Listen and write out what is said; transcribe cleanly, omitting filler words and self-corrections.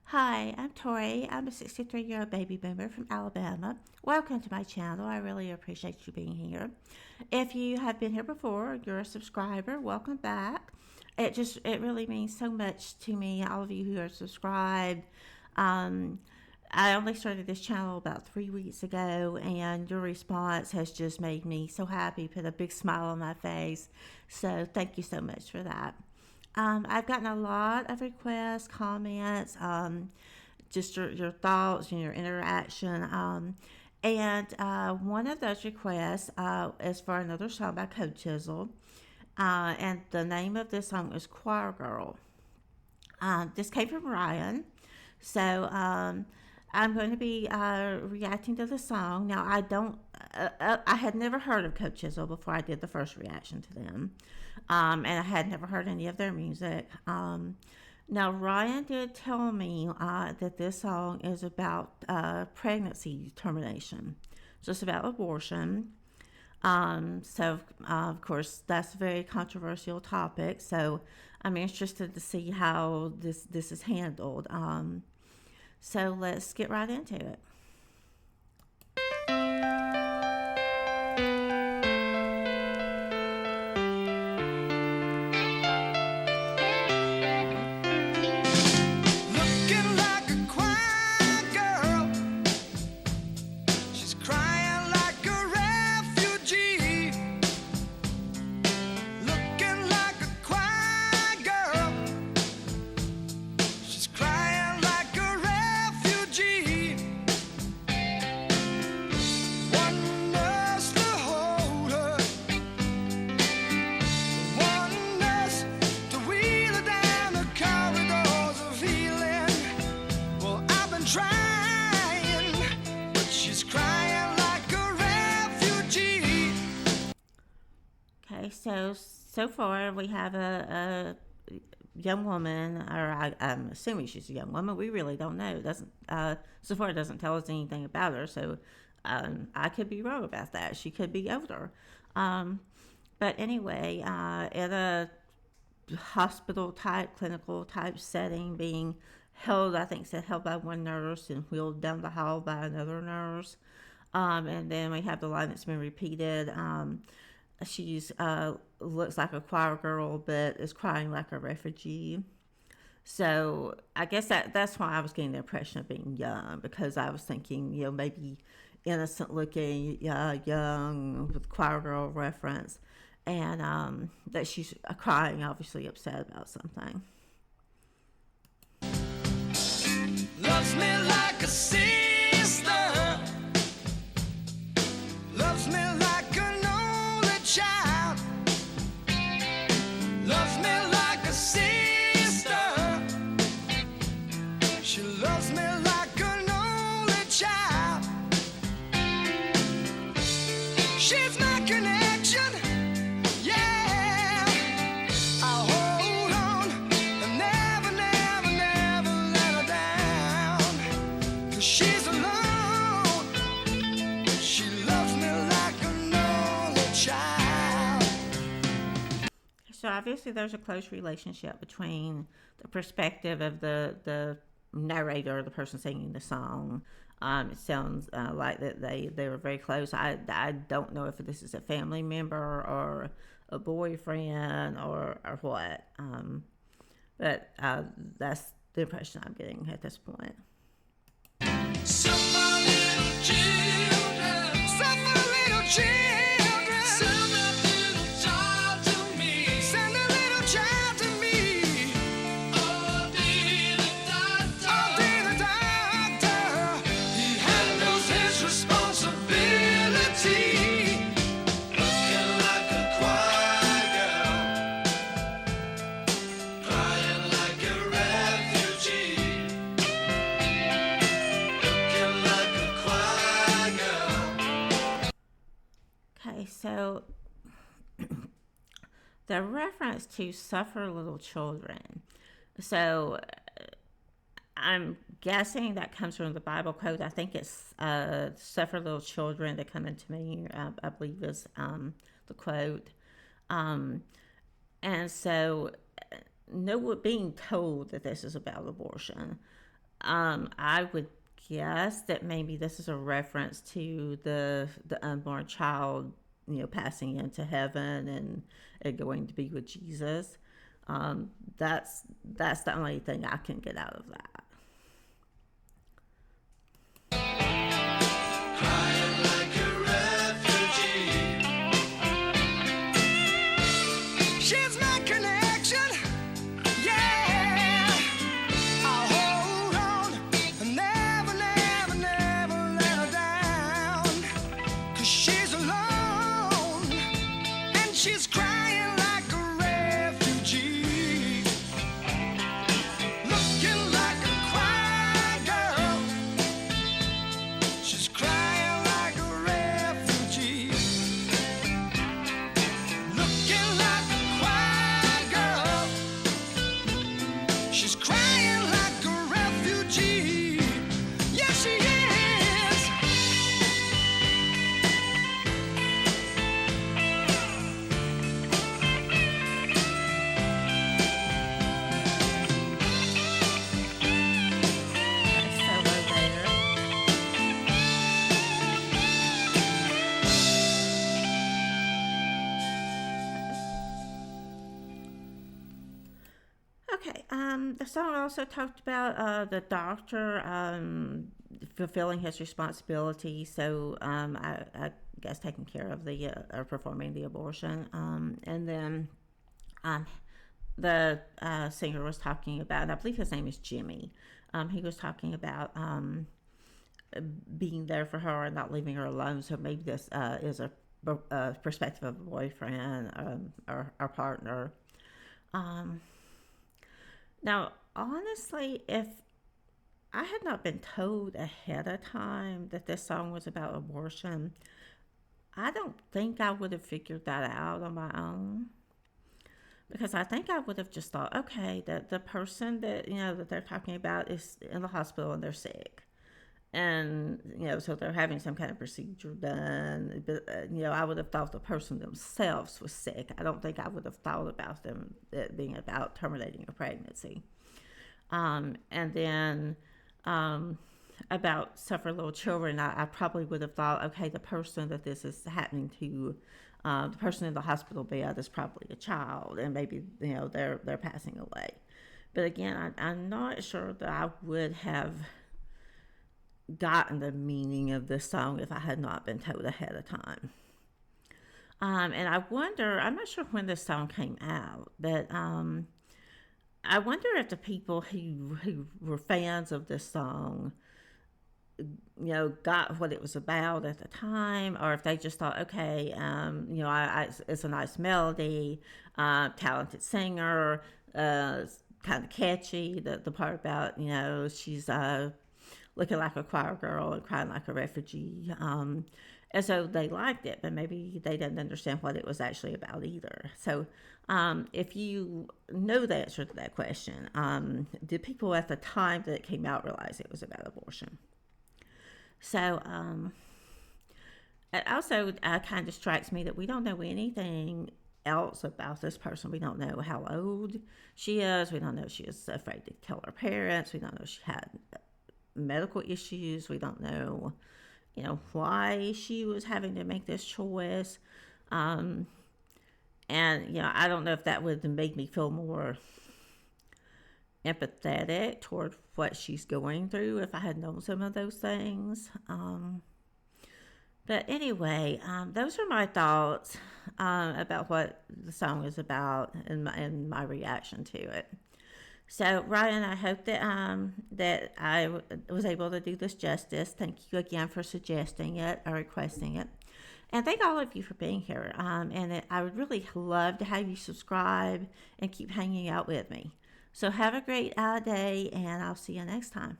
Hi, I'm Tori. I'm a 63-year-old baby boomer from Alabama. Welcome to my channel. I really appreciate you being here. If you have been here before, you're a subscriber, welcome back. It really means so much to me, all of you who are subscribed. Um, I only started this channel about 3 weeks ago, and your response has just made me so happy, put a big smile on my face. So, thank you so much for that. I've gotten a lot of requests, comments, just your thoughts and your interaction. And one of those requests is for another song by Cold Chisel. And the name of this song is Choir Girl. This came from Ryan. So I'm going to be reacting to the song. Now, I had never heard of Coach Chisel before I did the first reaction to them. And I had never heard any of their music. Now, Ryan did tell me that this song is about pregnancy termination. So it's about abortion. So of course, that's a very controversial topic. So I'm interested to see how this is handled. So let's get right into it. Looking like a choir girl, she's crying like a refugee. Looking like a choir girl, she's crying like a refugee. One nurse to hold her, one nurse to wheel her down the corridors of healing. Well, I've been trying, but she's crying like a refugee. Okay, so far we have a young woman, or I'm assuming she's a young woman. We really don't know. It doesn't so far it doesn't tell us anything about her. So I could be wrong about that. She could be older. But anyway, in a hospital type, clinical type setting, being held, I think, said held by one nurse and wheeled down the hall by another nurse. And then we have the line that's been repeated. She's looks like a choir girl, but is crying like a refugee. So I guess that's why I was getting the impression of being young, because I was thinking, maybe innocent looking, young, with choir girl reference, and that she's crying, obviously upset about something. Loves me like a sister, loves me like an only child, loves me like a sister, she loves me like an only child. She's my connection, yeah. I'll hold on and never, never, never let her down. 'Cause she's alone, she loves me like an only child. So obviously, there's a close relationship between the perspective of the narrator, the person singing the song. It sounds like that they were very close. I don't know if this is a family member or a boyfriend or what. But that's the impression I'm getting at this point. Suffer little children, suffer little children, send a little child to me, send a little child to me. Oh, dear doctor, oh, dear doctor, he handles his responsibility. Looking like a choir girl, crying like a refugee. Looking like a choir girl. Okay, so the reference to suffer little children. So I'm guessing that comes from the Bible quote. I think it's suffer little children to come into me, I believe is the quote. And so, no, being told that this is about abortion, I would guess that maybe this is a reference to the unborn child, passing into heaven and going to be with Jesus. That's the only thing I can get out of that. Crying like a refugee. She's my connection. Yeah. I'll hold on and never, never, never let her down. 'Cause she's alone and she's crying like a refugee. Looking like a quiet girl. She's crying like a refugee. Looking like a quiet girl. She's crying like a refugee. Yes, she is. Okay, solo there. Okay, the song also talked about the doctor fulfilling his responsibility, so I guess taking care of the or performing the abortion, and then um, the singer was talking about, and I believe his name is Jimmy. He was talking about being there for her and not leaving her alone. So maybe this is a perspective of a boyfriend or partner. Um, Now, honestly, if I had not been told ahead of time that this song was about abortion, I don't think I would have figured that out on my own. Because I think I would have just thought, okay, that the person that that they're talking about is in the hospital and they're sick, and so they're having some kind of procedure done. But I would have thought the person themselves was sick. I don't think I would have thought about them it being about terminating a pregnancy. And then about suffer little children, I probably would have thought, okay, the person that this is happening to, the person in the hospital bed is probably a child, and maybe they're passing away. But again, I'm not sure that I would have gotten the meaning of this song if I had not been told ahead of time. And I wonder, I'm not sure when this song came out, but I wonder if the people who were fans of this song, got what it was about at the time, or if they just thought, okay, it's a nice melody, talented singer, kind of catchy. The part about, she's looking like a choir girl and crying like a refugee. And so they liked it, but maybe they didn't understand what it was actually about either. So if you know the answer to that question, did people at the time that it came out realize it was about abortion? So it also kind of strikes me that we don't know anything else about this person. We don't know how old she is. We don't know if she was afraid to kill her parents. We don't know if she had medical issues. We don't know, why she was having to make this choice. And, I don't know if that would have made me feel more empathetic toward what she's going through if I had known some of those things. But anyway, those are my thoughts about what the song is about and my reaction to it. So, Ryan, I hope that I was able to do this justice. Thank you again for suggesting it or requesting it. And thank all of you for being here. I would really love to have you subscribe and keep hanging out with me. So have a great day, and I'll see you next time.